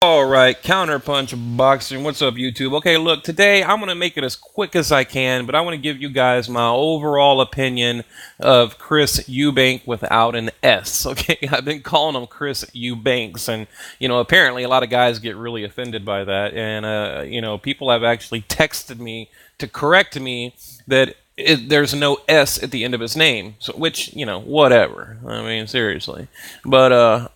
All right, Counterpunch Boxing. What's up, YouTube? Okay, look, today I'm going to make it as quick as I can, but I want to give you guys my overall opinion of Chris Eubank without an S. Okay, I've been calling him Chris Eubanks, and, apparently a lot of guys get really offended by that, and, people have actually texted me to correct me that there's no S at the end of his name, so which, whatever. I mean, seriously. But,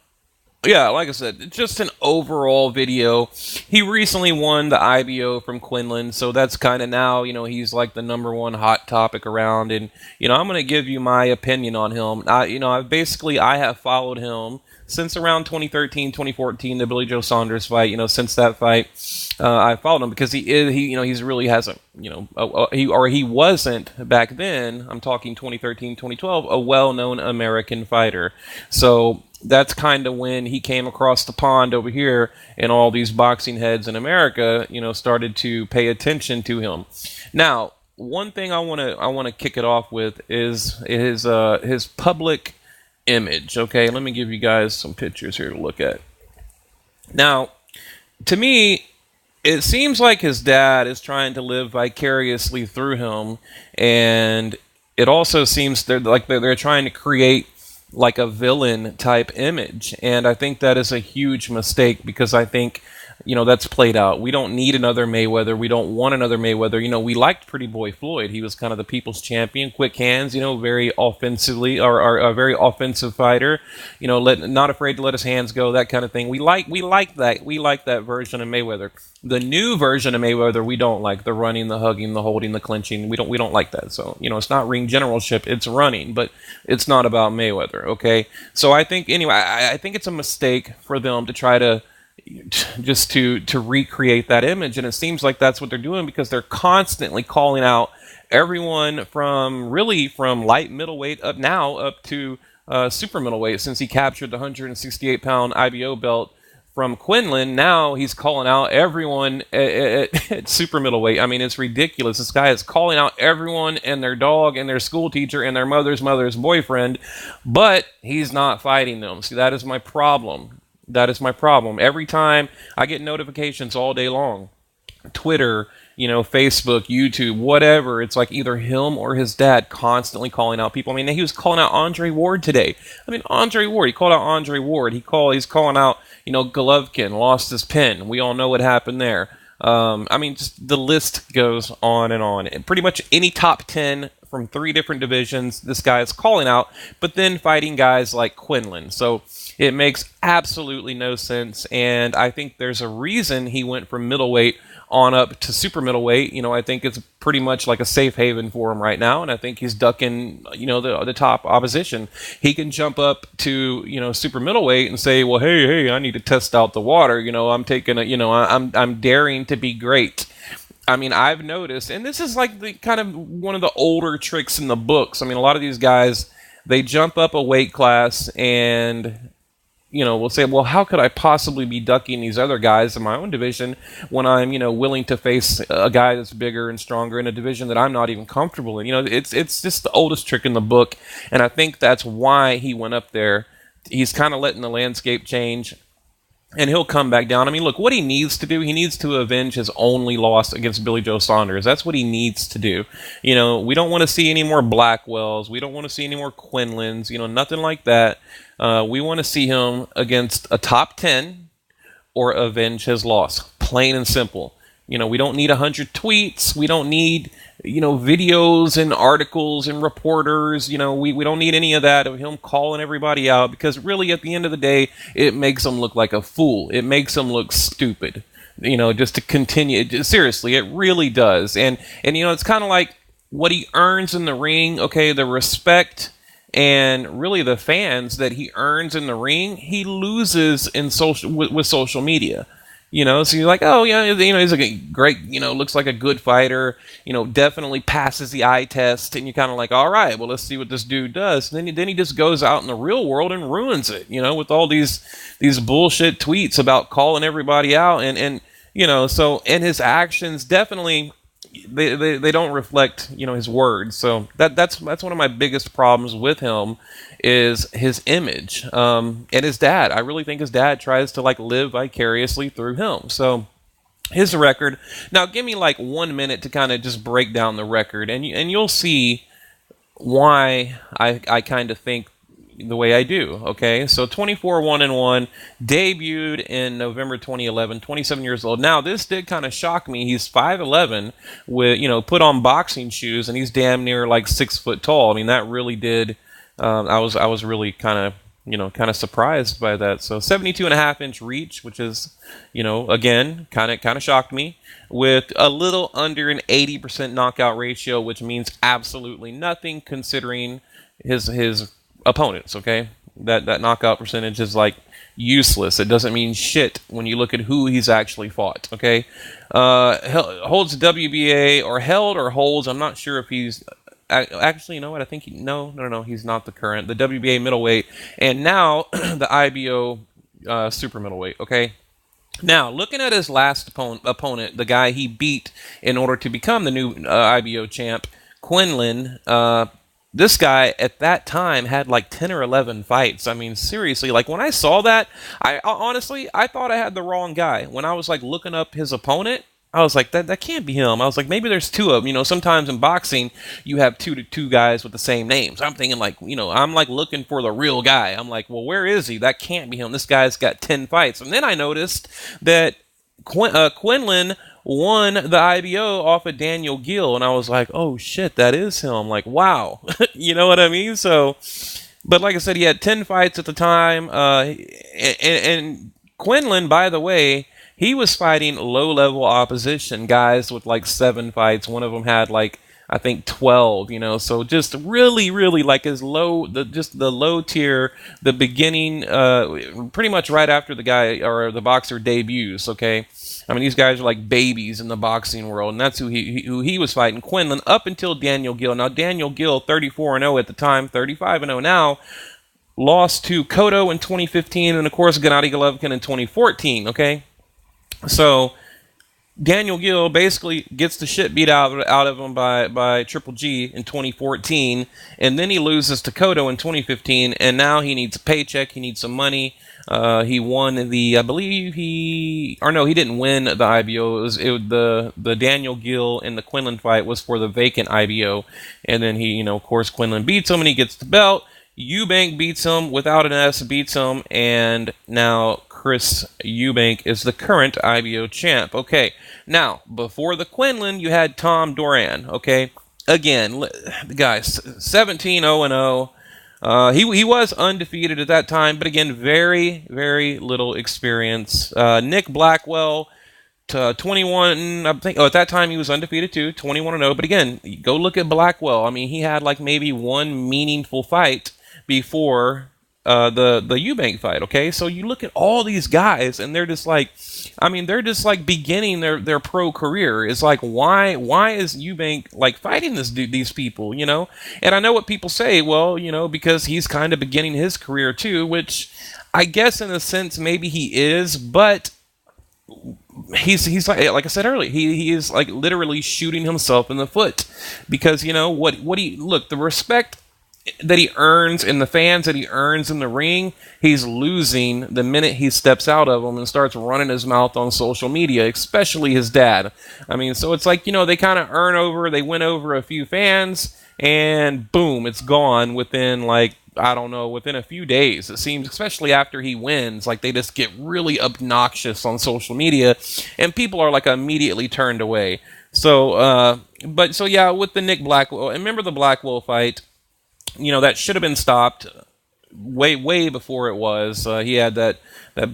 yeah, like I said, it's just an overall video. He recently won the IBO from Quinlan, so that's kind of now, he's like the #1 hot topic around, and, I'm going to give you my opinion on him. I have followed him since around 2013, 2014, the Billy Joe Saunders fight. Since that fight, I followed him because he's really hasn't, he wasn't back then. I'm talking 2013, 2012, a well-known American fighter. So that's kind of when he came across the pond over here, and all these boxing heads in America, started to pay attention to him. Now, one thing I want to kick it off with is his public image. Okay, let me give you guys some pictures here to look at. Now, to me, it seems like his dad is trying to live vicariously through him, and it also seems they're trying to create like a villain type image, and I think that is a huge mistake because I think that's played out. We don't need another Mayweather. We don't want another Mayweather. We liked Pretty Boy Floyd. He was kind of the people's champion, quick hands, very offensively, or a very offensive fighter, not afraid to let his hands go, that kind of thing. We like that. We like that version of Mayweather. The new version of Mayweather, we don't like the running, the hugging, the holding, the clinching. We don't like that. So, it's not ring generalship, it's running, but it's not about Mayweather, okay? So I think, anyway, I think it's a mistake for them to try to just to recreate that image, and it seems like that's what they're doing because they're constantly calling out everyone from light middleweight up to super middleweight. Since he captured the 168-pound IBO belt from Quinlan, now he's calling out everyone at super middleweight. I mean, it's ridiculous. This guy is calling out everyone and their dog and their school teacher and their mother's boyfriend, but he's not fighting them. See, that is my problem. That is my problem. Every time I get notifications all day long, Twitter, Facebook, YouTube, whatever, it's like either him or his dad constantly calling out people. I mean, he was calling out Andre Ward today. I mean, Andre Ward, he called out Andre Ward. He's calling out, Golovkin lost his pen. We all know what happened there. I mean, just the list goes on and on. And pretty much any top 10 from 3 different divisions, this guy is calling out, but then fighting guys like Quinlan. So it makes absolutely no sense, and I think there's a reason he went from middleweight on up to super middleweight. I think it's pretty much like a safe haven for him right now, and I think he's ducking, the top opposition. He can jump up to, super middleweight and say, well, hey, I need to test out the water. I'm taking I'm daring to be great. I mean, I've noticed, and this is like the kind of one of the older tricks in the books. I mean, a lot of these guys, they jump up a weight class and will say, well, how could I possibly be ducking these other guys in my own division when I'm, willing to face a guy that's bigger and stronger in a division that I'm not even comfortable in? It's just the oldest trick in the book, and I think that's why he went up there. He's kind of letting the landscape change, and he'll come back down. I mean, look, what he needs to do, he needs to avenge his only loss against Billy Joe Saunders. That's what he needs to do. We don't want to see any more Blackwells. We don't want to see any more Quinlans, nothing like that. We want to see him against a top 10 or avenge his loss. Plain and simple. We don't need 100 tweets. We don't need, videos and articles and reporters. We don't need any of that of him calling everybody out, because really at the end of the day, it makes him look like a fool. It makes him look stupid, just to continue. Seriously, it really does. And it's kind of like what he earns in the ring, okay, the respect and really the fans that he earns in the ring, he loses in with social media. So you're like, oh yeah, he's a great, looks like a good fighter, definitely passes the eye test, and you're kind of like, all right, well, let's see what this dude does. And then he just goes out in the real world and ruins it, with all these bullshit tweets about calling everybody out, and so, and his actions definitely, they don't reflect, his words. So that's one of my biggest problems with him is his image, and his dad. I really think his dad tries to like live vicariously through him. So his record. Now, give me like 1 minute to kind of just break down the record, and you'll see why I kind of think the way I do. Okay, so 24-1-1, debuted in November 2011, 27 years old. Now, this did kind of shock me. He's 5'11", with put on boxing shoes, and he's damn near like 6 foot tall. I mean, that really did. I was really kind of surprised by that. So 72.5-inch reach, which is, again, kind of shocked me, with a little under an 80% knockout ratio, which means absolutely nothing considering his opponents. Okay, that knockout percentage is like useless. It doesn't mean shit when you look at who he's actually fought. Okay, holds WBA, or held or holds. I'm not sure if he's actually, you know what? I think no. He's not the current. The WBA middleweight, and now the IBO super middleweight. Okay. Now, looking at his last opponent, the guy he beat in order to become the new IBO champ, Quinlan. This guy at that time had like 10 or 11 fights. I mean, seriously, like when I saw that, I honestly thought I had the wrong guy. When I was like looking up his opponent, I was like, that can't be him. I was like, maybe there's two of them. Sometimes in boxing, you have two guys with the same names. I'm thinking like, I'm like looking for the real guy. I'm like, well, where is he? That can't be him. This guy's got 10 fights. And then I noticed that Quinlan won the IBO off of Daniel Gill, and I was like, oh shit, that is him. Like, wow. You know what I mean? So, but like I said, he had 10 fights at the time, and Quinlan, by the way, he was fighting low-level opposition, guys with like 7 fights. One of them had like, I think 12, so just really, really like his the low tier, the beginning, pretty much right after the guy or the boxer debuts. Okay, I mean, these guys are like babies in the boxing world, and that's who he was fighting, Quinlan, up until Daniel Gill. Now, Daniel Gill, 34-0 at the time, 35-0 now, lost to Cotto in 2015, and of course Gennady Golovkin in 2014. Okay, so Daniel Gill basically gets the shit beat out of him by Triple G in 2014, and then he loses to Cotto in 2015, and now he needs a paycheck, he needs some money. He won I believe he didn't win the IBO. The Daniel Gill and the Quinlan fight was for the vacant IBO, and then he, of course, Quinlan beats him and he gets the belt. Eubank beats him without an S, beats him, and now Chris Eubank is the current IBO champ. Okay, now before the Quinlan, you had Tom Duran. Okay, again, the guy 17-0-0. He was undefeated at that time, but again, very, very little experience. Nick Blackwell, to 21, I think. Oh, at that time he was undefeated too, 21-0. But again, go look at Blackwell. I mean, he had like maybe one meaningful fight before the Eubank fight. Okay, so you look at all these guys, and they're just like beginning their pro career. It's like, why is Eubank like fighting these people? And I know what people say. Well, because he's kind of beginning his career too, which I guess in a sense maybe he is, but he's like I said earlier, he is like literally shooting himself in the foot, because the respect that he earns and the fans that he earns in the ring, he's losing the minute he steps out of them and starts running his mouth on social media, especially his dad. I mean, so it's like, they kind of they win over a few fans, and boom, it's gone within within a few days. It seems, especially after he wins, like they just get really obnoxious on social media, and people are like immediately turned away. So, yeah, with the Nick Blackwell, and remember the Blackwell fight, that should have been stopped way before it was. He had that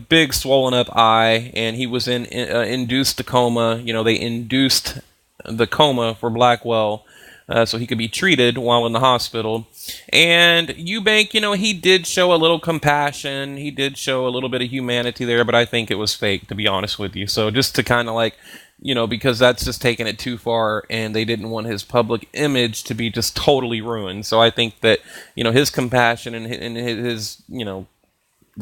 big swollen up eye, and he was in induced coma. They induced the coma for Blackwell, so he could be treated while in the hospital. And Eubank, he did show a little compassion. He did show a little bit of humanity there, but I think it was fake, to be honest with you. So just to kind of like, because that's just taking it too far, and they didn't want his public image to be just totally ruined. So I think that, his compassion and his the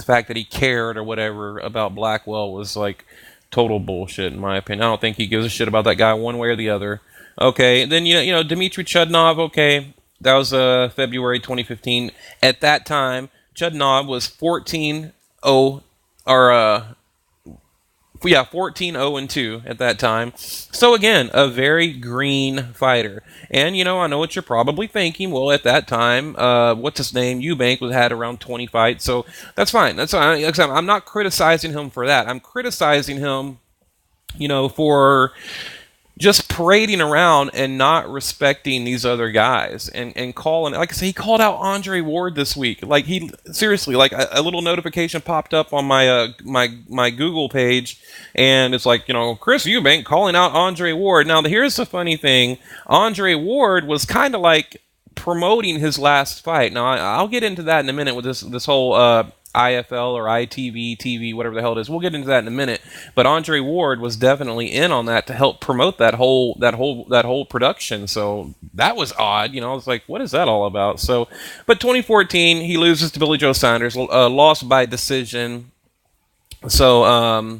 fact that he cared or whatever about Blackwell was like total bullshit, in my opinion. I don't think he gives a shit about that guy one way or the other. Okay, then Dmitry Chudnov. Okay, that was February 2015. At that time, Chudnov was 14-0, or 14-0-2 at that time. So again, a very green fighter. And I know what you're probably thinking. Well, at that time, what's his name? Eubank had around 20 fights, so that's fine. That's fine. I'm not criticizing him for that. I'm criticizing him, for just parading around and not respecting these other guys and calling, like I say, he called out Andre Ward this week. Like, he seriously, like, a little notification popped up on my Google page, and it's like, Chris Eubank calling out Andre Ward. Now, here's the funny thing. Andre Ward was kind of like promoting his last fight. Now, I'll get into that in a minute with this whole IFL or ITV TV, whatever the hell it is. We'll get into that in a minute. But Andre Ward was definitely in on that to help promote that whole production. So that was odd. I was like, what is that all about? So, but 2014, he loses to Billy Joe Saunders, lost by decision. So,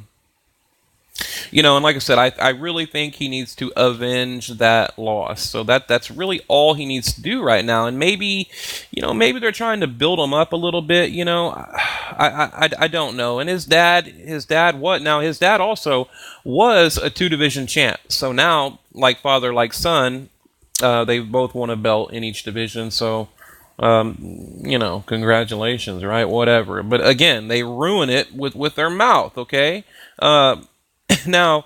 and like I said, I really think he needs to avenge that loss. So that's really all he needs to do right now. And maybe they're trying to build him up a little bit. I don't know. And his dad, what? Now, his dad also was a 2-division champ. So now, like father, like son, they both won a belt in each division. So, congratulations, right? Whatever. But again, they ruin it with their mouth, okay? Now,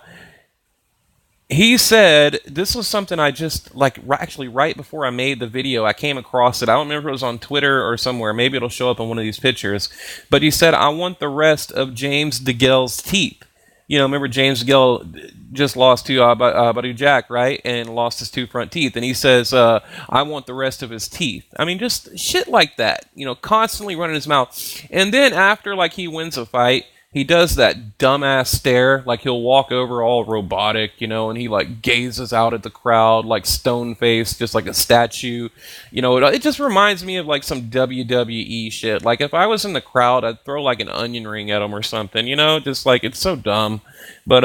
he said, this was something I just, actually right before I made the video, I came across it. I don't remember if it was on Twitter or somewhere. Maybe it'll show up in one of these pictures. But he said, I want the rest of James DeGale's teeth. Remember James DeGale just lost to Badu Jack, right? And lost his 2 front teeth. And he says, I want the rest of his teeth. I mean, just shit like that. Constantly running his mouth. And then after, he wins a fight, he does that dumbass stare, like he'll walk over all robotic, and he gazes out at the crowd like stone-faced, just like a statue. It just reminds me of some WWE shit. Like if I was in the crowd, I'd throw an onion ring at him or something, just it's so dumb. But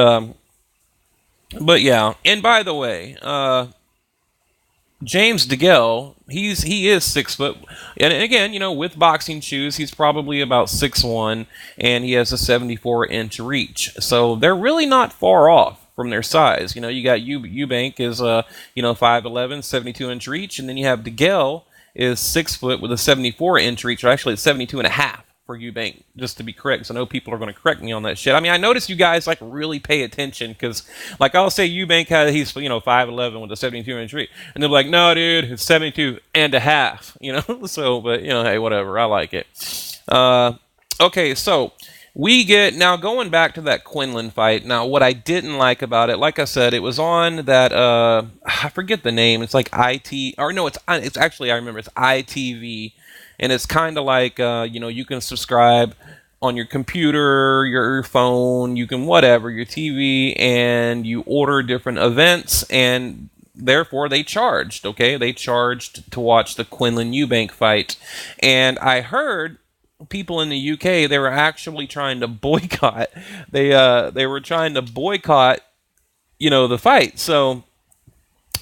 yeah. And by the way, James DeGale, he is 6 foot, and again, with boxing shoes, he's probably about 6'1", and he has a 74-inch reach. So they're really not far off from their size. You got Eubank is 5'11", 72-inch reach, and then you have DeGale is 6 foot with a 74-inch reach, or actually it's 72.5 for Eubank, just to be correct, because I know people are going to correct me on that shit. I mean, I noticed you guys really pay attention, because I'll say Eubank he's 5'11" with a 72-inch reach, and they're like, no dude, it's 72.5, so, but hey, whatever, I like it. Okay, so we get, now going back to that Quinlan fight. Now, what I didn't like about it, like I said, it was on that I forget the name, it's it's actually, I remember, it's ITV. And it's kind of like, you can subscribe on your computer, your phone, you can whatever, your TV, and you order different events, and therefore they charged, okay? They charged to watch the Quinlan Eubank fight. And I heard people in the UK, they were actually trying to boycott. They were trying to boycott, the fight. So,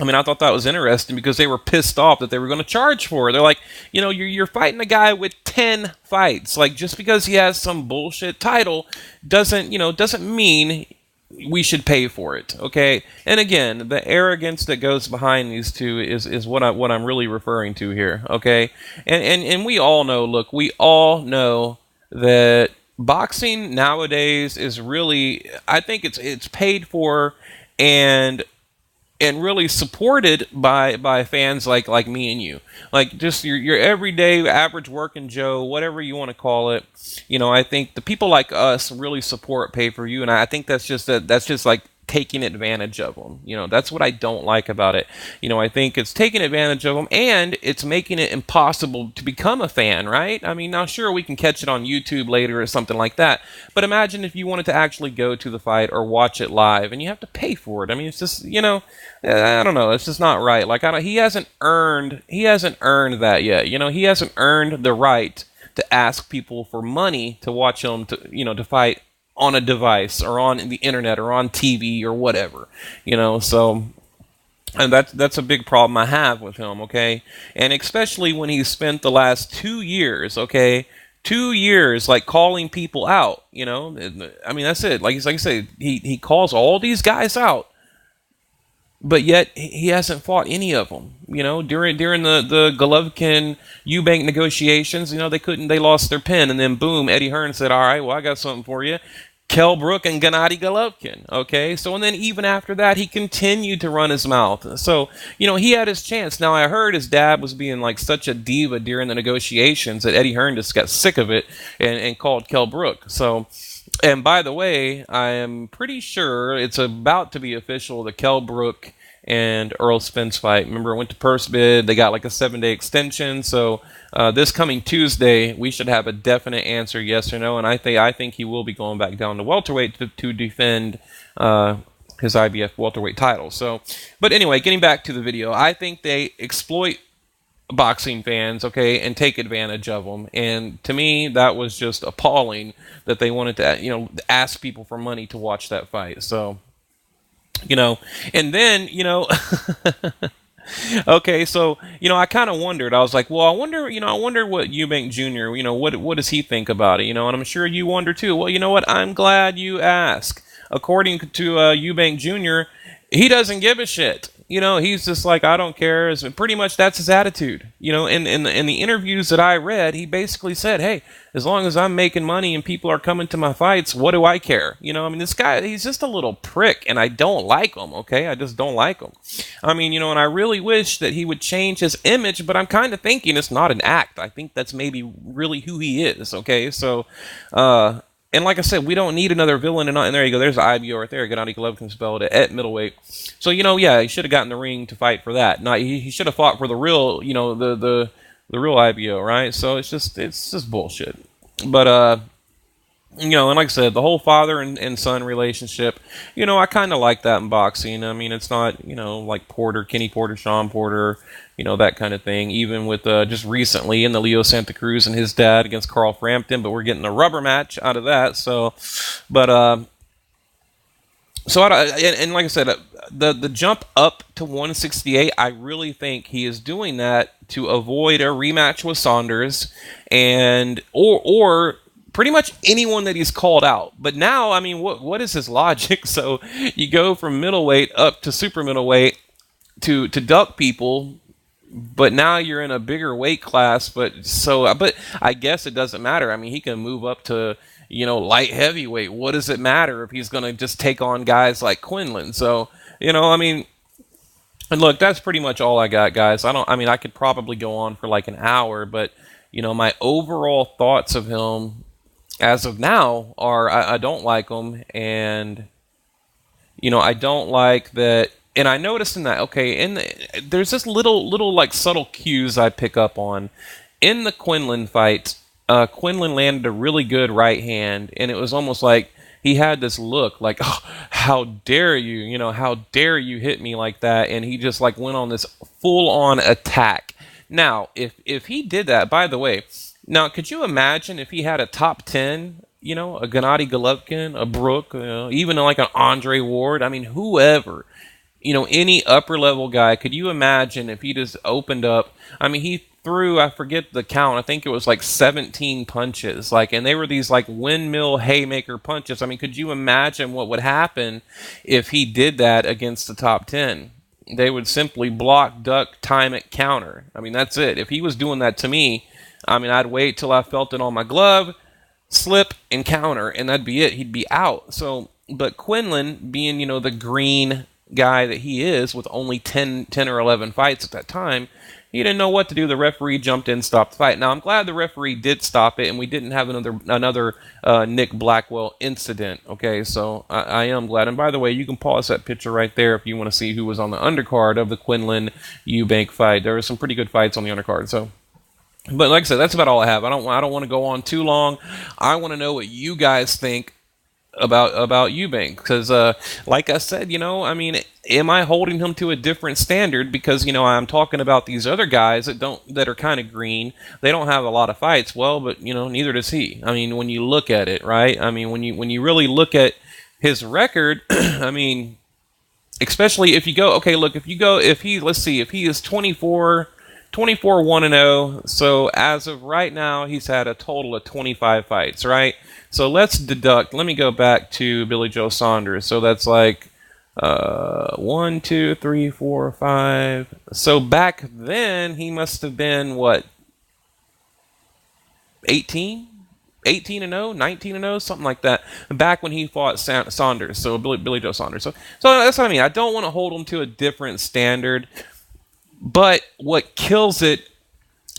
I mean, I thought that was interesting because they were pissed off that they were going to charge for it. They're like, you're fighting a guy with 10 fights. Just because he has some bullshit title doesn't mean we should pay for it, okay? And again, the arrogance that goes behind these two is what I'm really referring to here, okay? And we all know, look, we all know that boxing nowadays is really, I think it's paid for and really supported by fans like me and you, just your everyday average working Joe, whatever you want to call it. I think the people like us really support pay-per-view, and I think that's just taking advantage of them. That's what I don't like about it. I think it's taking advantage of them, and it's making it impossible to become a fan, right? I mean, now sure, we can catch it on YouTube later or something like that, but imagine if you wanted to actually go to the fight or watch it live, and you have to pay for it. I mean, it's just, I don't know, it's just not right. He hasn't earned that yet. He hasn't earned the right to ask people for money to watch him to fight on a device or on the internet or on TV or whatever, so And that's a big problem I have with him, okay? And especially when he spent the last 2 years, okay? 2 years like calling people out, you know? I mean, that's it. Like I said, he calls all these guys out, but yet he hasn't fought any of them. You know, during the Golovkin Eubank negotiations, you know, they lost their pen, and then boom, Eddie Hearn said, "All right, well, I got something for you." Kell Brook and Gennady Golovkin. Okay, so and then even after that, he continued to run his mouth. So you know, he had his chance. Now I heard his dad was being like such a diva during the negotiations that Eddie Hearn just got sick of it and called Kell Brook. So. And by the way, I am pretty sure it's about to be official, the Kell Brook and Earl Spence fight. Remember, it went to purse bid. They got like a 7-day extension. So this coming Tuesday, we should have a definite answer, yes or no. And I think he will be going back down to welterweight to defend his IBF welterweight title. So, but anyway, getting back to the video, I think they exploit boxing fans, okay, and take advantage of them. And to me, that was just appalling that they wanted to, you know, ask people for money to watch that fight. So, you know, and then, you know, okay, so, you know, I kind of wondered. I was like, well, I wonder what Eubank Jr., you know, what does he think about it, you know, and I'm sure you wonder too. Well, you know what? I'm glad you asked. According to Eubank Jr., he doesn't give a shit. You know, he's just like, I don't care. Pretty much that's his attitude. You know, in the interviews that I read, he basically said, hey, as long as I'm making money and people are coming to my fights, what do I care? You know, I mean, this guy, he's just a little prick, and I don't like him, okay? I just don't like him. I mean, you know, and I really wish that he would change his image, but I'm kind of thinking it's not an act. I think that's maybe really who he is, okay? So, and like I said, we don't need another villain. And there you go. There's the IBO right there. Gennady Golovkin's belt at middleweight. So, you know, yeah, he should have gotten the ring to fight for that. Not he should have fought for the real, you know, the real IBO, right? So it's just bullshit. But you know, and like I said, the whole father and son relationship, you know, I kind of like that in boxing. I mean, it's not, you know, like Kenny Porter, Sean Porter, you know, that kind of thing. Even with just recently in the Leo Santa Cruz and his dad against Carl Frampton, but we're getting a rubber match out of that. So, but so and like I said, the jump up to 168, I really think he is doing that to avoid a rematch with Saunders and or pretty much anyone that he's called out. But now, I mean, what is his logic? So you go from middleweight up to super middleweight to duck people, but now you're in a bigger weight class. But I guess it doesn't matter. I mean, he can move up to, you know, light heavyweight. What does it matter if he's going to just take on guys like Quinlan? So, you know, I mean, and look, that's pretty much all I got, guys. I mean, I could probably go on for like an hour, but, you know, my overall thoughts of him as of now are I don't like him, and you know, I don't like that. And I noticed in that, okay, there's this little like subtle cues I pick up on in the Quinlan fight. Quinlan landed a really good right hand, and it was almost like he had this look like, oh, how dare you, you know, how dare you hit me like that, and he just like went on this full on attack. Now, if he did that, by the way. Now, could you imagine if he had a top 10, you know, a Gennady Golovkin, a Brook, even like an Andre Ward? I mean, whoever, you know, any upper level guy. Could you imagine if he just opened up? I mean, he threw, I forget the count, I think it was like 17 punches, like, and they were these like windmill haymaker punches. I mean, could you imagine what would happen if he did that against the top 10? They would simply block, duck, time it, counter. I mean, that's it. If he was doing that to me, I mean, I'd wait till I felt it on my glove, slip, and counter, and that'd be it. He'd be out. So, but Quinlan, being, you know, the green guy that he is, with only 10 or 11 fights at that time, he didn't know what to do. The referee jumped in, stopped the fight. Now, I'm glad the referee did stop it, and we didn't have another Nick Blackwell incident. Okay, so I am glad. And by the way, you can pause that picture right there if you want to see who was on the undercard of the Quinlan Eubank fight. There were some pretty good fights on the undercard, so... But like I said, that's about all I have. I don't want to go on too long. I want to know what you guys think about Eubank, because like I said, you know, I mean, am I holding him to a different standard because, you know, I'm talking about these other guys that are kind of green. They don't have a lot of fights. Well, but you know, neither does he. I mean, when you look at it, right? I mean, when you really look at his record, I mean, Especially if you go, okay, look, if he, let's see, if he is 1-0. So as of right now, he's had a total of 25 fights, right? So let's deduct, let me go back to Billy Joe Saunders. So that's like 1, 2, 3, 4, 5. So back then, he must have been, what, 18? 18-0, 19-0, something like that. Back when he fought Saunders, so Billy Joe Saunders. So that's what I mean. I don't want to hold him to a different standard, but what kills it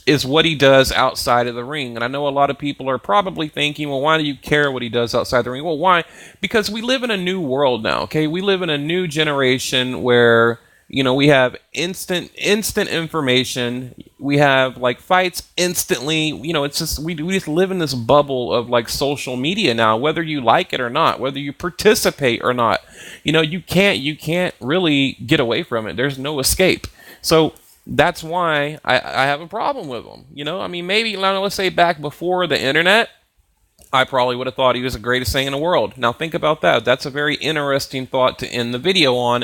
is what he does outside of the ring. And I know a lot of people are probably thinking, well, why do you care what he does outside the ring? Well, why? Because we live in a new world now. Okay, we live in a new generation where, you know, we have instant information. We have like fights instantly. You know, it's just we just live in this bubble of like social media now, whether you like it or not, whether you participate or not. You know, you can't really get away from it. There's no escape. So that's why I have a problem with him. You know, I mean, maybe let's say back before the internet, I probably would have thought he was the greatest thing in the world. Now think about that. That's a very interesting thought to end the video on.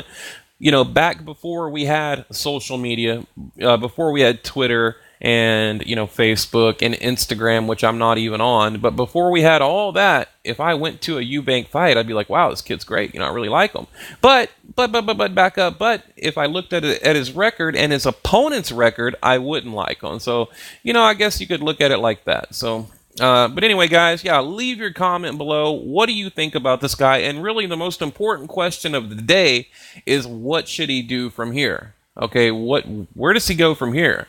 You know, back before we had social media, before we had Twitter and, you know, Facebook and Instagram, which I'm not even on, but before we had all that, if I went to a Eubank fight, I'd be like, wow, this kid's great. You know, I really like him. But back up. But if I looked at his record and his opponent's record, I wouldn't like him. So, you know, I guess you could look at it like that. So, but anyway, guys, yeah, leave your comment below. What do you think about this guy? And really, the most important question of the day is, what should he do from here? Okay, where does he go from here?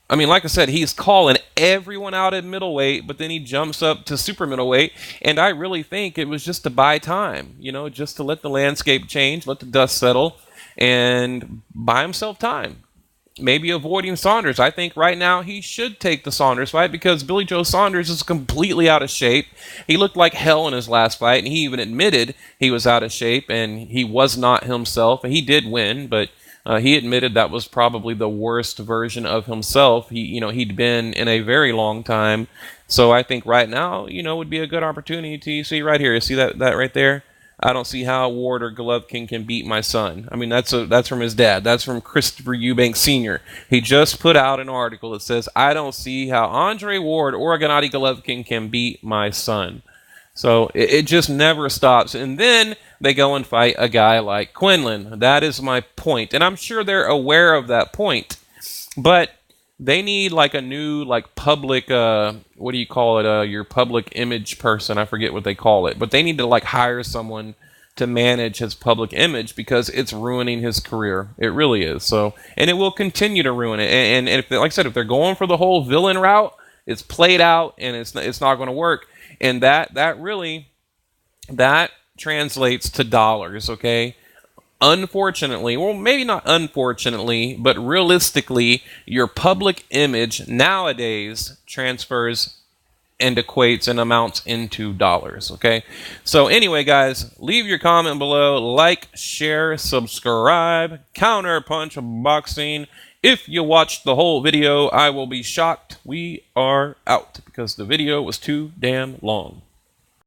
I mean, like I said, he's calling everyone out at middleweight, but then he jumps up to super middleweight, and I really think it was just to buy time, you know, just to let the landscape change, let the dust settle, and buy himself time. Maybe avoiding Saunders. I think right now he should take the Saunders fight because Billy Joe Saunders is completely out of shape. He looked like hell in his last fight, and he even admitted he was out of shape and he was not himself. And he did win, but he admitted that was probably the worst version of himself he'd been in a very long time. So I think right now, you know, would be a good opportunity to see right here. You see that right there? I don't see how Ward or Golovkin can beat my son. I mean, that's from his dad. That's from Christopher Eubank Sr. He just put out an article that says, I don't see how Andre Ward or Gennady Golovkin can beat my son. So it just never stops. And then they go and fight a guy like Quinlan. That is my point. And I'm sure they're aware of that point. But they need like a new like public, what do you call it? Your public image person. I forget what they call it. But they need to like hire someone to manage his public image because it's ruining his career. It really is. So, and it will continue to ruin it. And if, like I said, if they're going for the whole villain route, it's played out and it's not going to work. And that translates to dollars, okay? Unfortunately, well, maybe not unfortunately, but realistically, your public image nowadays transfers and equates and amounts into dollars, okay? So anyway, guys, leave your comment below. Like, share, subscribe. Counterpunch Boxing. If you watched the whole video, I will be shocked. We are out because the video was too damn long.